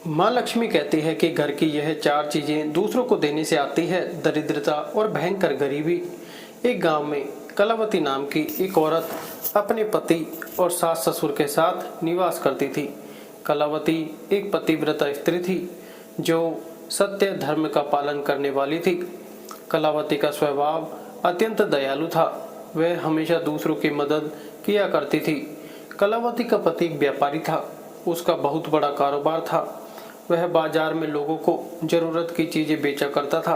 माँ लक्ष्मी कहती है कि घर की यह चार चीजें दूसरों को देने से आती है: दरिद्रता और भयंकर गरीबी। एक गांव में कलावती नाम की एक औरत अपने पति और सास ससुर के साथ निवास करती थी। कलावती एक पतिव्रता स्त्री थी जो सत्य धर्म का पालन करने वाली थी। कलावती का स्वभाव अत्यंत दयालु था। वह हमेशा दूसरों की मदद किया करती थी। कलावती का पति एक व्यापारी था। उसका बहुत बड़ा कारोबार था। वह बाजार में लोगों को जरूरत की चीजें बेचा करता था।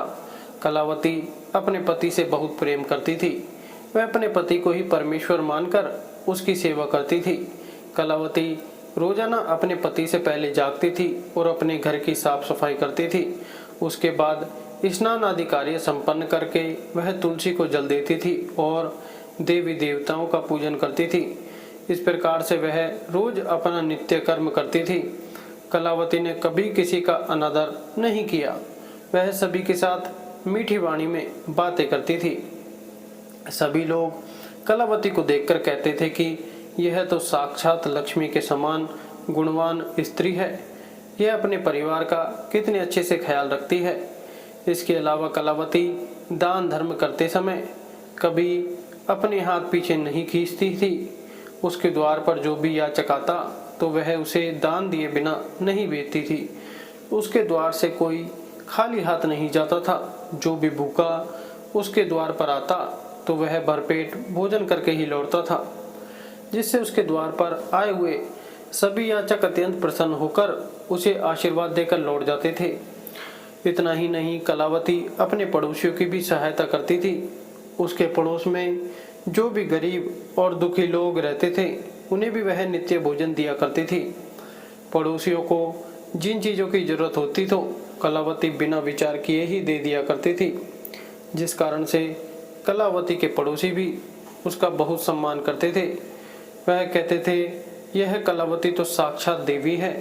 कलावती अपने पति से बहुत प्रेम करती थी। वह अपने पति को ही परमेश्वर मानकर उसकी सेवा करती थी। कलावती रोजाना अपने पति से पहले जागती थी और अपने घर की साफ सफाई करती थी। उसके बाद स्नान आदि कार्य संपन्न करके वह तुलसी को जल देती थी और देवी देवताओं का पूजन करती थी। इस प्रकार से वह रोज अपना नित्य कर्म करती थी। कलावती ने कभी किसी का अनादर नहीं किया। वह सभी के साथ मीठी वाणी में बातें करती थी। सभी लोग कलावती को देखकर कहते थे कि यह तो साक्षात लक्ष्मी के समान गुणवान स्त्री है। यह अपने परिवार का कितने अच्छे से ख्याल रखती है। इसके अलावा कलावती दान धर्म करते समय कभी अपने हाथ पीछे नहीं खींचती थी। उसके द्वार पर जो भी याचक आता तो वह उसे दान दिए बिना नहीं भेजती थी। उसके द्वार से कोई खाली हाथ नहीं जाता था। जो भी भूखा उसके द्वार पर आता तो वह भरपेट भोजन करके ही लौटता था, जिससे उसके द्वार पर आए हुए सभी याचक अत्यंत प्रसन्न होकर उसे आशीर्वाद देकर लौट जाते थे। इतना ही नहीं, कलावती अपने पड़ोसियों की भी सहायता करती थी। उसके पड़ोस में जो भी गरीब और दुखी लोग रहते थे उन्हें भी वह नित्य भोजन दिया करती थी। पड़ोसियों को जिन चीज़ों की जरूरत होती तो कलावती बिना विचार किए ही दे दिया करती थी, जिस कारण से कलावती के पड़ोसी भी उसका बहुत सम्मान करते थे। वह कहते थे, यह कलावती तो साक्षात देवी है।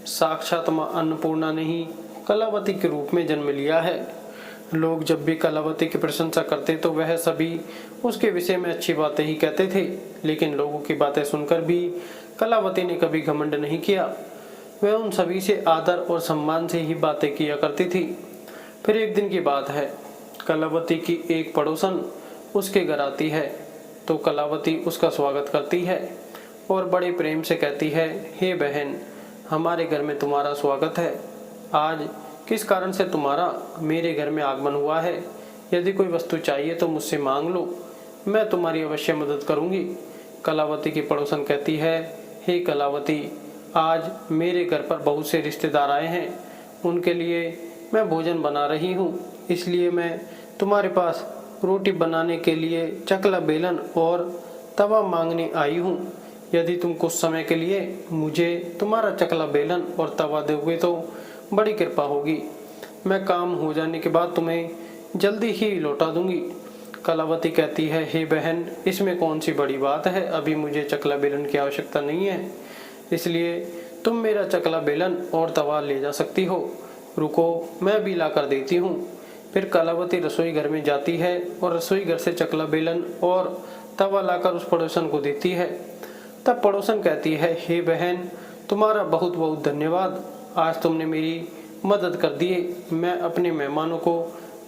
साक्षात माँ अन्नपूर्णा ने ही कलावती के रूप में जन्म लिया है। लोग जब भी कलावती की प्रशंसा करते तो वह सभी उसके विषय में अच्छी बातें ही कहते थे, लेकिन लोगों की बातें सुनकर भी कलावती ने कभी घमंड नहीं किया। वह उन सभी से आदर और सम्मान से ही बातें किया करती थी। फिर एक दिन की बात है, कलावती की एक पड़ोसन उसके घर आती है तो कलावती उसका स्वागत करती है और बड़े प्रेम से कहती है, हे बहन, हमारे घर में तुम्हारा स्वागत है। आज किस कारण से तुम्हारा मेरे घर में आगमन हुआ है? यदि कोई वस्तु चाहिए तो मुझसे मांग लो, मैं तुम्हारी अवश्य मदद करूंगी। कलावती की पड़ोसन कहती है, हे कलावती, आज मेरे घर पर बहुत से रिश्तेदार आए हैं। उनके लिए मैं भोजन बना रही हूँ, इसलिए मैं तुम्हारे पास रोटी बनाने के लिए चकला बेलन और तवा मांगने आई हूँ। यदि तुम कुछ समय के लिए मुझे तुम्हारा चकला बेलन और तवा दोगे तो बड़ी कृपा होगी। मैं काम हो जाने के बाद तुम्हें जल्दी ही लौटा दूंगी। कलावती कहती है, हे बहन, इसमें कौन सी बड़ी बात है? अभी मुझे चकला बेलन की आवश्यकता नहीं है, इसलिए तुम मेरा चकला बेलन और तवा ले जा सकती हो। रुको, मैं भी ला कर देती हूँ। फिर कलावती रसोई घर में जाती है और रसोई घर से चकला बेलन और तवा लाकर उस पड़ोसन को देती है। तब पड़ोसन कहती है, हे बहन, तुम्हारा बहुत बहुत धन्यवाद। आज तुमने मेरी मदद कर दी। मैं अपने मेहमानों को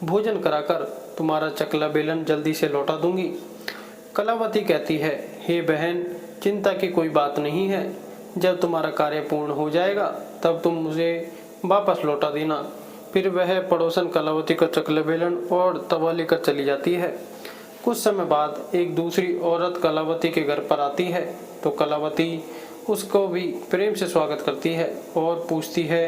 भोजन कराकर तुम्हारा चकला बेलन जल्दी से लौटा दूंगी। कलावती कहती है, हे बहन, चिंता की कोई बात नहीं है। जब तुम्हारा कार्य पूर्ण हो जाएगा तब तुम मुझे वापस लौटा देना। फिर वह पड़ोसन कलावती का चकला बेलन और तवा लेकर चली जाती है। कुछ समय बाद एक दूसरी औरत कलावती के घर पर आती है तो कलावती उसको भी प्रेम से स्वागत करती है और पूछती है,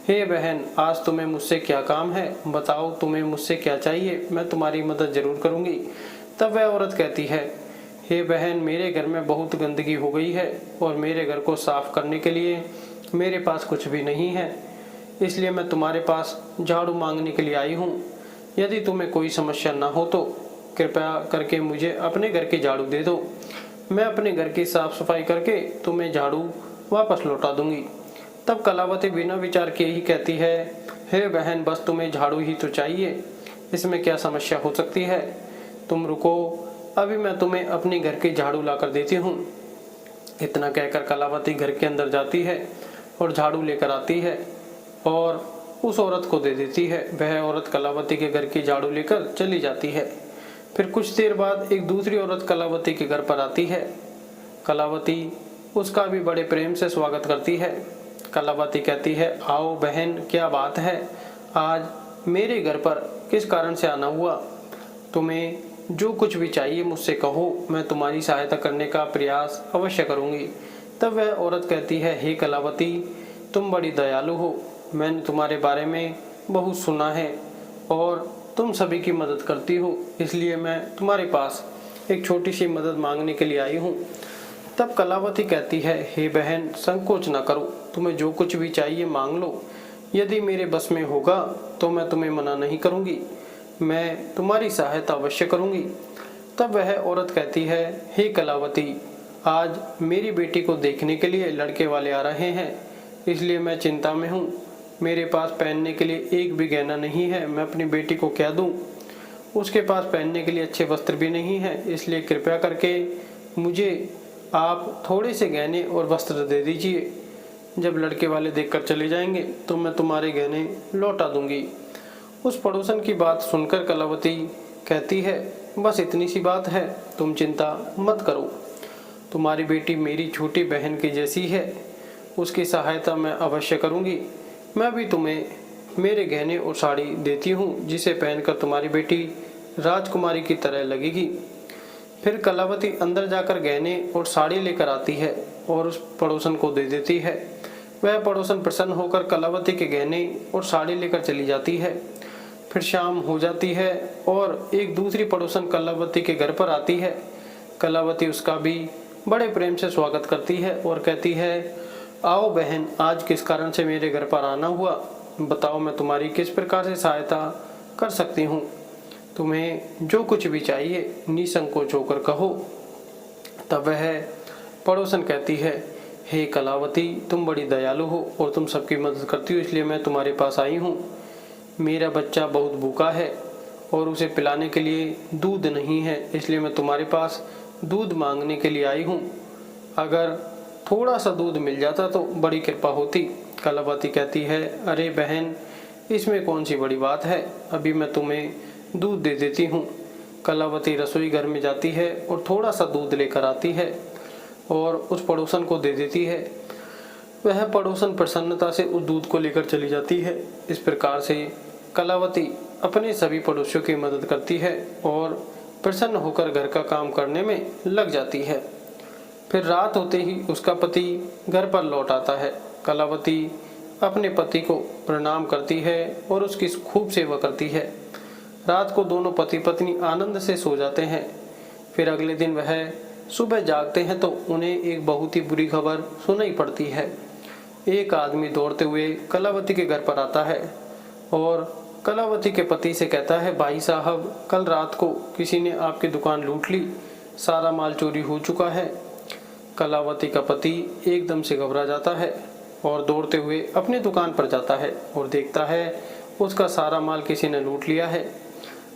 हे बहन, आज तुम्हें मुझसे क्या काम है? बताओ, तुम्हें मुझसे क्या चाहिए? मैं तुम्हारी मदद जरूर करूंगी। तब वह औरत कहती है, हे बहन, मेरे घर में बहुत गंदगी हो गई है और मेरे घर को साफ करने के लिए मेरे पास कुछ भी नहीं है, इसलिए मैं तुम्हारे पास झाड़ू मांगने के लिए आई हूँ। यदि तुम्हें कोई समस्या ना हो तो कृपया करके मुझे अपने घर की झाड़ू दे दो। मैं अपने घर की साफ सफाई करके तुम्हें झाड़ू वापस लौटा दूंगी। तब कलावती बिना विचार किए ही कहती है, हे बहन, बस तुम्हें झाड़ू ही तो चाहिए, इसमें क्या समस्या हो सकती है? तुम रुको, अभी मैं तुम्हें अपने घर की झाड़ू ला कर देती हूँ। इतना कहकर कलावती घर के अंदर जाती है और झाड़ू लेकर आती है। और उस औरत को दे देती है। वह औरत कलावती के घर की झाड़ू लेकर चली जाती है। फिर कुछ देर बाद एक दूसरी औरत कलावती के घर पर आती है। कलावती उसका भी बड़े प्रेम से स्वागत करती है। कलावती कहती है, आओ बहन, क्या बात है, आज मेरे घर पर किस कारण से आना हुआ? तुम्हें जो कुछ भी चाहिए मुझसे कहो, मैं तुम्हारी सहायता करने का प्रयास अवश्य करूंगी। तब वह औरत कहती है, हे कलावती, तुम बड़ी दयालु हो। मैंने तुम्हारे बारे में बहुत सुना है और तुम सभी की मदद करती हो, इसलिए मैं तुम्हारे पास एक छोटी सी मदद मांगने के लिए आई हूँ। तब कलावती कहती है, हे बहन, संकोच न करो, तुम्हें जो कुछ भी चाहिए मांग लो। यदि मेरे बस में होगा तो मैं तुम्हें मना नहीं करूँगी, मैं तुम्हारी सहायता अवश्य करूँगी। तब वह औरत कहती है, हे कलावती, आज मेरी बेटी को देखने के लिए लड़के वाले आ रहे हैं, इसलिए मैं चिंता में हूँ। मेरे पास पहनने के लिए एक भी गहना नहीं है, मैं अपनी बेटी को क्या दूँ? उसके पास पहनने के लिए अच्छे वस्त्र भी नहीं है, इसलिए कृपया करके मुझे आप थोड़े से गहने और वस्त्र दे दीजिए। जब लड़के वाले देखकर चले जाएंगे तो मैं तुम्हारे गहने लौटा दूंगी। उस पड़ोसन की बात सुनकर कलावती कहती है, बस इतनी सी बात है, तुम चिंता मत करो। तुम्हारी बेटी मेरी छोटी बहन की जैसी है, उसकी सहायता मैं अवश्य करूंगी। मैं भी तुम्हें मेरे गहने और साड़ी देती हूँ, जिसे पहनकर तुम्हारी बेटी राजकुमारी की तरह लगेगी। फिर कलावती अंदर जाकर गहने और साड़ी लेकर आती है और उस पड़ोसन को दे देती है। वह पड़ोसन प्रसन्न होकर कलावती के गहने और साड़ी लेकर चली जाती है। फिर शाम हो जाती है और एक दूसरी पड़ोसन कलावती के घर पर आती है। कलावती उसका भी बड़े प्रेम से स्वागत करती है और कहती है, आओ बहन, आज किस कारण से मेरे घर पर आना हुआ? बताओ, मैं तुम्हारी किस प्रकार से सहायता कर सकती हूँ? तुम्हें जो कुछ भी चाहिए निसंकोच होकर कहो। तब वह पड़ोसन कहती है, हे कलावती, तुम बड़ी दयालु हो और तुम सबकी मदद करती हो, इसलिए मैं तुम्हारे पास आई हूँ। मेरा बच्चा बहुत भूखा है और उसे पिलाने के लिए दूध नहीं है, इसलिए मैं तुम्हारे पास दूध मांगने के लिए आई हूँ। अगर थोड़ा सा दूध मिल जाता तो बड़ी कृपा होती। कलावती कहती है, अरे बहन, इसमें कौन सी बड़ी बात है, अभी मैं तुम्हें दूध दे देती हूँ। कलावती रसोई घर में जाती है और थोड़ा सा दूध लेकर आती है और उस पड़ोसन को दे देती है। वह पड़ोसन प्रसन्नता से उस दूध को लेकर चली जाती है। इस प्रकार से कलावती अपने सभी पड़ोसियों की मदद करती है और प्रसन्न होकर घर का काम करने में लग जाती है। फिर रात होते ही उसका पति घर पर लौट आता है। कलावती अपने पति को प्रणाम करती है और उसकी खूब सेवा करती है। रात को दोनों पति पत्नी आनंद से सो जाते हैं। फिर अगले दिन वह सुबह जागते हैं तो उन्हें एक बहुत ही बुरी खबर सुनाई पड़ती है। एक आदमी दौड़ते हुए कलावती के घर पर आता है और कलावती के पति से कहता है, भाई साहब, कल रात को किसी ने आपकी दुकान लूट ली, सारा माल चोरी हो चुका है। कलावती का पति एकदम से घबरा जाता है और दौड़ते हुए अपनी दुकान पर जाता है और देखता है उसका सारा माल किसी ने लूट लिया है।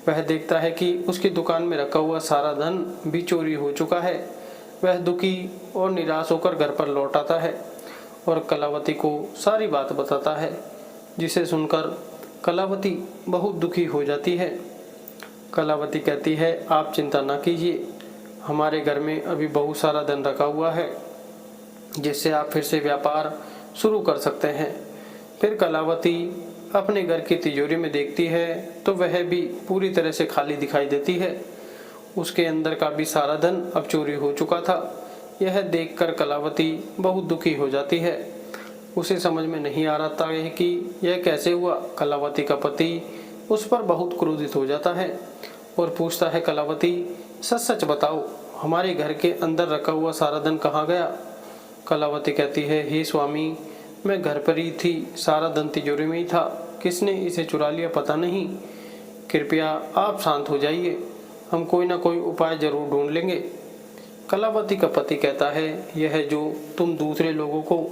वह देखता है कि उसकी दुकान में रखा हुआ सारा धन भी चोरी हो चुका है। वह दुखी और निराश होकर घर पर लौट आता है और कलावती को सारी बात बताता है, जिसे सुनकर कलावती बहुत दुखी हो जाती है। कलावती कहती है, आप चिंता न कीजिए, हमारे घर में अभी बहुत सारा धन रखा हुआ है, जिससे आप फिर से व्यापार शुरू कर सकते हैं। फिर कलावती अपने घर की तिजोरी में देखती है तो वह भी पूरी तरह से खाली दिखाई देती है। उसके अंदर का भी सारा धन अब चोरी हो चुका था। यह देखकर कलावती बहुत दुखी हो जाती है। उसे समझ में नहीं आ रहा है कि यह कैसे हुआ। कलावती का पति उस पर बहुत क्रोधित हो जाता है और पूछता है, कलावती, सच सच बताओ, हमारे घर के अंदर रखा हुआ सारा धन कहाँ गया? कलावती कहती है, हे स्वामी, मैं घर पर ही थी, सारा धन तिजोरी में ही था, किसने इसे चुरा लिया पता नहीं। कृपया आप शांत हो जाइए, हम कोई ना कोई उपाय जरूर ढूंढ लेंगे। कलावती का पति कहता है, यह जो तुम दूसरे लोगों को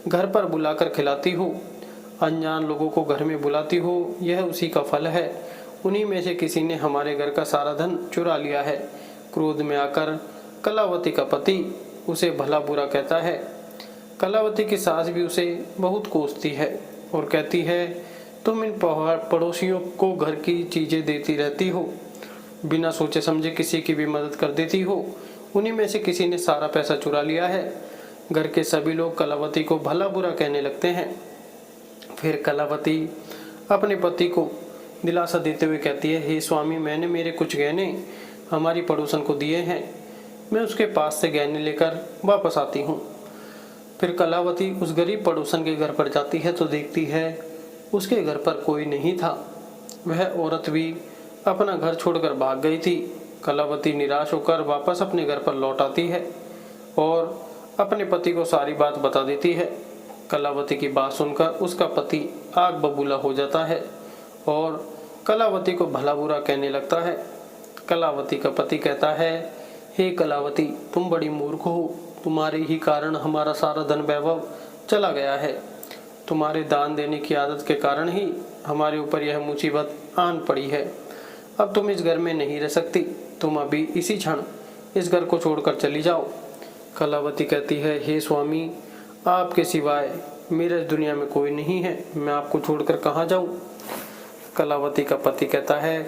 घर पर बुलाकर खिलाती हो, अनजान लोगों को घर में बुलाती हो, यह उसी का फल है। उन्हीं में से किसी ने हमारे घर का सारा धन चुरा लिया है। क्रोध में आकर कलावती का पति उसे भला बुरा कहता है। कलावती की सास भी उसे बहुत कोसती है और कहती है, तुम इन पड़ोसियों को घर की चीज़ें देती रहती हो, बिना सोचे समझे किसी की भी मदद कर देती हो। उन्हीं में से किसी ने सारा पैसा चुरा लिया है। घर के सभी लोग कलावती को भला बुरा कहने लगते हैं। फिर कलावती अपने पति को दिलासा देते हुए कहती है, हे स्वामी, मैंने मेरे कुछ गहने हमारी पड़ोसन को दिए हैं, मैं उसके पास से गहने लेकर वापस आती हूँ। फिर कलावती उस गरीब पड़ोसन के घर पर जाती है तो देखती है उसके घर पर कोई नहीं था। वह औरत भी अपना घर छोड़कर भाग गई थी। कलावती निराश होकर वापस अपने घर पर लौट आती है और अपने पति को सारी बात बता देती है। कलावती की बात सुनकर उसका पति आग बबूला हो जाता है और कलावती को भला बुरा कहने लगता है। कलावती का पति कहता है, हे कलावती, तुम बड़ी मूर्ख हो, तुम्हारे ही कारण हमारा सारा धन वैभव चला गया है। तुम्हारे दान देने की आदत के कारण ही हमारे ऊपर यह मुसीबत आन पड़ी है। अब तुम इस घर में नहीं रह सकती, तुम अभी इसी क्षण इस घर को छोड़कर चली जाओ। कलावती कहती है, हे स्वामी, आपके सिवाय मेरे इस दुनिया में कोई नहीं है, मैं आपको छोड़कर कहाँ जाऊँ। कलावती का पति कहता है,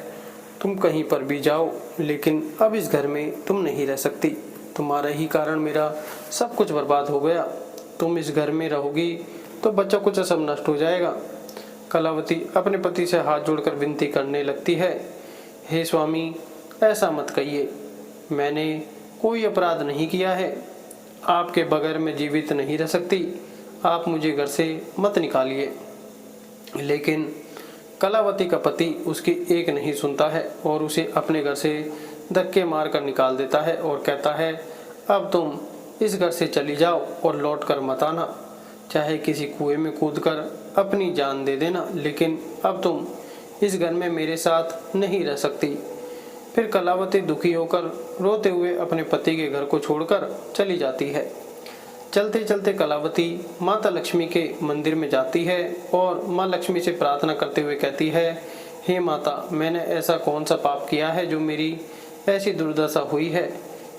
तुम कहीं पर भी जाओ, लेकिन अब इस घर में तुम नहीं रह सकती। तुम्हारे ही कारण मेरा सब कुछ बर्बाद हो गया। तुम इस घर में रहोगी तो बच्चा कुछ सब नष्ट हो जाएगा। कलावती अपने पति से हाथ जोड़कर विनती करने लगती है, हे स्वामी, ऐसा मत कहिए, मैंने कोई अपराध नहीं किया है। आपके बगैर मैं जीवित नहीं रह सकती, आप मुझे घर से मत निकालिए। लेकिन कलावती का पति उसकी एक नहीं सुनता है और उसे अपने घर से धक्के मार कर निकाल देता है और कहता है, अब तुम इस घर से चली जाओ और लौट कर मत आना, चाहे किसी कुएं में कूदकर अपनी जान दे देना, लेकिन अब तुम इस घर में मेरे साथ नहीं रह सकती। फिर कलावती दुखी होकर रोते हुए अपने पति के घर को छोड़कर चली जाती है। चलते चलते कलावती माता लक्ष्मी के मंदिर में जाती है और माँ लक्ष्मी से प्रार्थना करते हुए कहती है, हे माता, मैंने ऐसा कौन सा पाप किया है जो मेरी ऐसी दुर्दशा हुई है।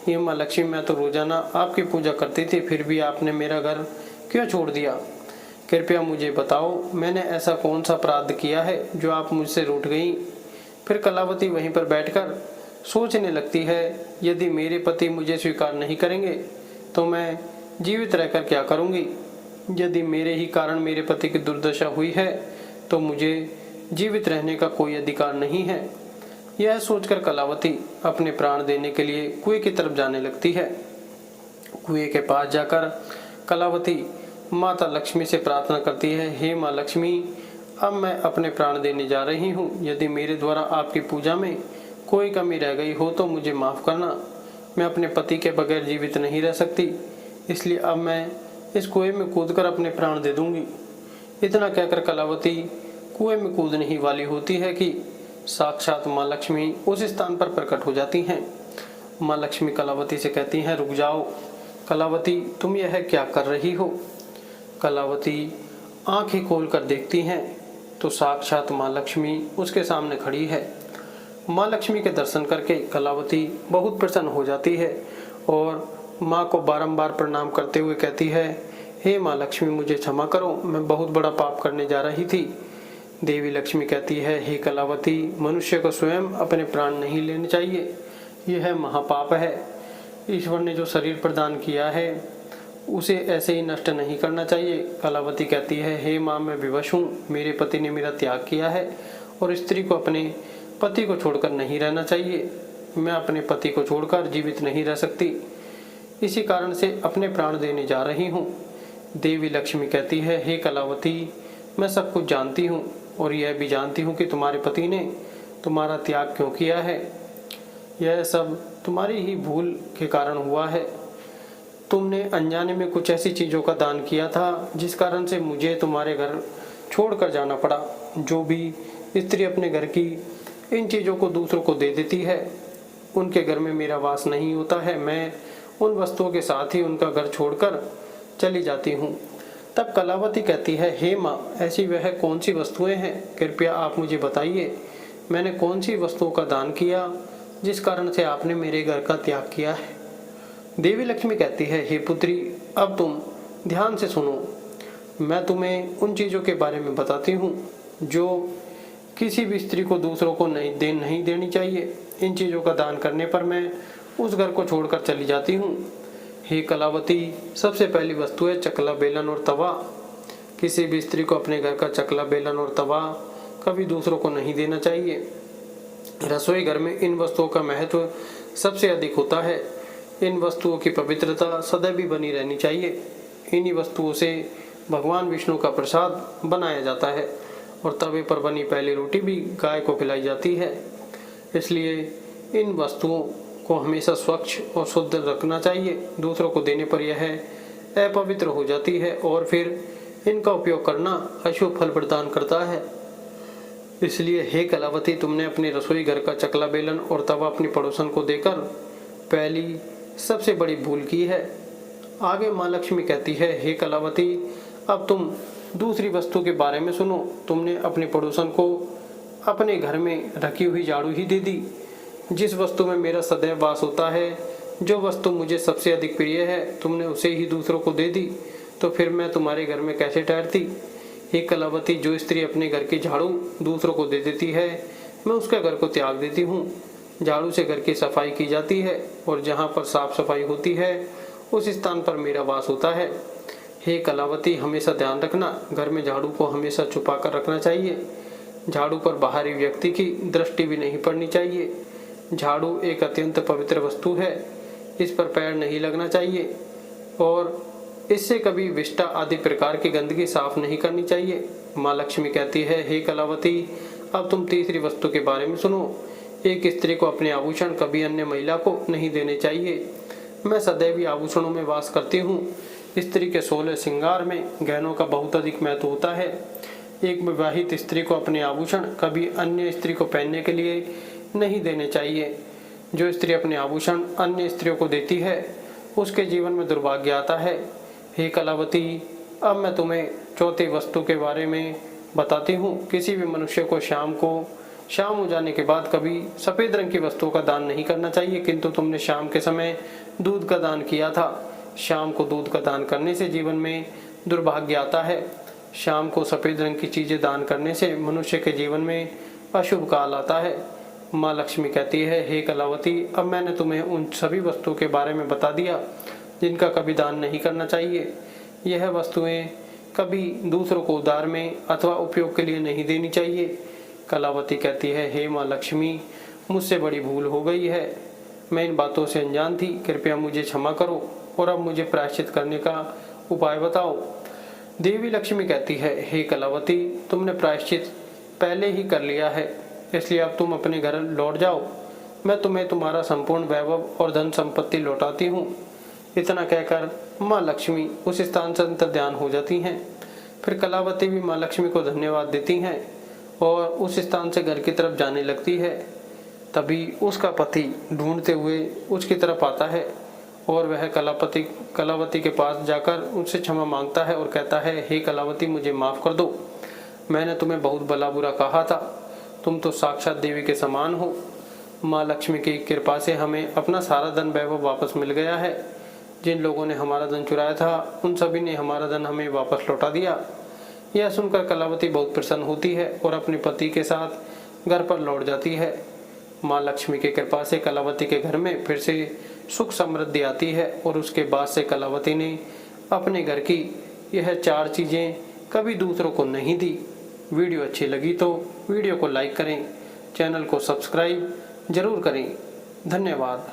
हे माँ लक्ष्मी, मैं तो रोजाना आपकी पूजा करती थी, फिर भी आपने मेरा घर क्यों छोड़ दिया। कृपया मुझे बताओ, मैंने ऐसा कौन सा अपराध किया है जो आप मुझसे रूठ गई। फिर कलावती वहीं पर बैठकर सोचने लगती है, यदि मेरे पति मुझे स्वीकार नहीं करेंगे तो मैं जीवित रहकर क्या करूंगी। यदि मेरे ही कारण मेरे पति की दुर्दशा हुई है तो मुझे जीवित रहने का कोई अधिकार नहीं है। यह सोचकर कलावती अपने प्राण देने के लिए कुएं की तरफ जाने लगती है। कुएं के पास जाकर कलावती माता लक्ष्मी से प्रार्थना करती है, हे माँ लक्ष्मी, अब मैं अपने प्राण देने जा रही हूँ। यदि मेरे द्वारा आपकी पूजा में कोई कमी रह गई हो तो मुझे माफ़ करना। मैं अपने पति के बगैर जीवित नहीं रह सकती, इसलिए अब मैं इस कुएं में कूदकर अपने प्राण दे दूंगी। इतना कहकर कलावती कुएं में कूदने ही वाली होती है कि साक्षात माँ लक्ष्मी उस स्थान पर प्रकट हो जाती हैं। माँ लक्ष्मी कलावती से कहती हैं, रुक जाओ कलावती, तुम यह क्या कर रही हो। कलावती आंखें खोलकर देखती हैं तो साक्षात माँ लक्ष्मी उसके सामने खड़ी है। माँ लक्ष्मी के दर्शन करके कलावती बहुत प्रसन्न हो जाती है और माँ को बारंबार प्रणाम करते हुए कहती है, हे माँ लक्ष्मी, मुझे क्षमा करो, मैं बहुत बड़ा पाप करने जा रही थी। देवी लक्ष्मी कहती है, हे कलावती, मनुष्य को स्वयं अपने प्राण नहीं लेने चाहिए, यह महापाप है। ईश्वर ने जो शरीर प्रदान किया है उसे ऐसे ही नष्ट नहीं करना चाहिए। कलावती कहती है, हे माँ, मैं विवश हूँ, मेरे पति ने मेरा त्याग किया है और स्त्री को अपने पति को छोड़कर नहीं रहना चाहिए। मैं अपने पति को छोड़कर जीवित नहीं रह सकती, इसी कारण से अपने प्राण देने जा रही हूँ। देवी लक्ष्मी कहती है, हे कलावती, मैं सब कुछ जानती हूँ और यह भी जानती हूँ कि तुम्हारे पति ने तुम्हारा त्याग क्यों किया है। यह सब तुम्हारी ही भूल के कारण हुआ है। तुमने अनजाने में कुछ ऐसी चीज़ों का दान किया था जिस कारण से मुझे तुम्हारे घर छोड़कर जाना पड़ा। जो भी स्त्री अपने घर की इन चीज़ों को दूसरों को दे देती है, उनके घर में मेरा वास नहीं होता है। मैं उन वस्तुओं के साथ ही उनका घर छोड़कर चली जाती हूँ। तब कलावती कहती है, हे माँ, ऐसी वह कौन सी वस्तुएं हैं, कृपया आप मुझे बताइए। मैंने कौन सी वस्तुओं का दान किया जिस कारण से आपने मेरे घर का त्याग किया है। देवी लक्ष्मी कहती है, हे पुत्री, अब तुम ध्यान से सुनो। मैं तुम्हें उन चीज़ों के बारे में बताती हूँ जो किसी भी स्त्री को दूसरों को नहीं देनी चाहिए। इन चीज़ों का दान करने पर मैं उस घर को छोड़कर चली जाती हूँ। हे कलावती, सबसे पहली वस्तु है चकला, बेलन और तवा। किसी भी स्त्री को अपने घर का चकला, बेलन और तवा कभी दूसरों को नहीं देना चाहिए। रसोई घर में इन वस्तुओं का महत्व सबसे अधिक होता है। इन वस्तुओं की पवित्रता सदैव बनी रहनी चाहिए। इन्हीं वस्तुओं से भगवान विष्णु का प्रसाद बनाया जाता है और तवे पर बनी पहली रोटी भी गाय को खिलाई जाती है। इसलिए इन वस्तुओं को हमेशा स्वच्छ और शुद्ध रखना चाहिए। दूसरों को देने पर यह अपवित्र हो जाती है और फिर इनका उपयोग करना अशुभ फल प्रदान करता है। इसलिए हे कलावती, तुमने अपने रसोई घर का चकला, बेलन और तवा अपनी पड़ोसन को देकर पहली सबसे बड़ी भूल की है। आगे माँ लक्ष्मी कहती है, हे कलावती, अब तुम दूसरी वस्तु के बारे में सुनो। तुमने अपने पड़ोसन को अपने घर में रखी हुई झाड़ू ही दे दी। जिस वस्तु में मेरा सदैव वास होता है, जो वस्तु मुझे सबसे अधिक प्रिय है, तुमने उसे ही दूसरों को दे दी, तो फिर मैं तुम्हारे घर में कैसे ठहरती। हे कलावती, जो स्त्री अपने घर की झाड़ू दूसरों को दे देती है, मैं उसके घर को त्याग देती हूँ। झाड़ू से घर की सफाई की जाती है और जहाँ पर साफ सफाई होती है उस स्थान पर मेरा वास होता है। हे कलावती, हमेशा ध्यान रखना, घर में झाड़ू को हमेशा छुपा कर रखना चाहिए। झाड़ू पर बाहरी व्यक्ति की दृष्टि भी नहीं पड़नी चाहिए। झाड़ू एक अत्यंत पवित्र वस्तु है। इस पर पैर नहीं लगना चाहिए और इससे कभी विष्ठा आदि प्रकार की गंदगी साफ नहीं करनी चाहिए। माँ लक्ष्मी कहती है, हे कलावती, अब तुम तीसरी वस्तु के बारे में सुनो। एक स्त्री को अपने आभूषण कभी अन्य महिला को नहीं देने चाहिए। मैं सदैव आभूषणों में वास करती हूँ। स्त्री के 16 श्रृंगार में गहनों का बहुत अधिक महत्व होता है। एक विवाहित स्त्री को अपने आभूषण कभी अन्य स्त्री को पहनने के लिए नहीं देने चाहिए। जो स्त्री अपने आभूषण अन्य स्त्रियों को देती है, उसके जीवन में दुर्भाग्य आता है। हे कलावती, अब मैं तुम्हें चौथी वस्तु के बारे में बताती हूँ। किसी भी मनुष्य को शाम हो जाने के बाद कभी सफ़ेद रंग की वस्तुओं का दान नहीं करना चाहिए, किंतु तुमने शाम के समय दूध का दान किया था। शाम को दूध का दान करने से जीवन में दुर्भाग्य आता है। शाम को सफ़ेद रंग की चीज़ें दान करने से मनुष्य के जीवन में अशुभ काल आता है। माँ लक्ष्मी कहती है, हे कलावती, अब मैंने तुम्हें उन सभी वस्तुओं के बारे में बता दिया जिनका कभी दान नहीं करना चाहिए। यह वस्तुएं कभी दूसरों को उधार में अथवा उपयोग के लिए नहीं देनी चाहिए। कलावती कहती है, हे माँ लक्ष्मी, मुझसे बड़ी भूल हो गई है। मैं इन बातों से अनजान थी। कृपया मुझे क्षमा करो और अब मुझे प्रायश्चित करने का उपाय बताओ। देवी लक्ष्मी कहती है, हे कलावती, तुमने प्रायश्चित पहले ही कर लिया है, इसलिए अब तुम अपने घर लौट जाओ। मैं तुम्हें तुम्हारा संपूर्ण वैभव और धन संपत्ति लौटाती हूँ। इतना कहकर माँ लक्ष्मी उस स्थान से अंतर्ध्यान हो जाती हैं। फिर कलावती भी माँ लक्ष्मी को धन्यवाद देती हैं और उस स्थान से घर की तरफ जाने लगती है। तभी उसका पति ढूंढते हुए उसकी तरफ आता है और वह कलावती के पास जाकर उनसे क्षमा मांगता है और कहता है, हे कलावती, मुझे माफ़ कर दो। मैंने तुम्हें बहुत भला बुरा कहा था। तुम तो साक्षात देवी के समान हो। माँ लक्ष्मी की कृपा से हमें अपना सारा धन वैभव वापस मिल गया है। जिन लोगों ने हमारा धन चुराया था, उन सभी ने हमारा धन हमें वापस लौटा दिया। यह सुनकर कलावती बहुत प्रसन्न होती है और अपने पति के साथ घर पर लौट जाती है। माँ लक्ष्मी की कृपा से कलावती के घर में फिर से सुख समृद्धि आती है और उसके बाद से कलावती ने अपने घर की यह 4 चीज़ें कभी दूसरों को नहीं दी। वीडियो अच्छी लगी तो वीडियो को लाइक करें, चैनल को सब्सक्राइब जरूर करें। धन्यवाद।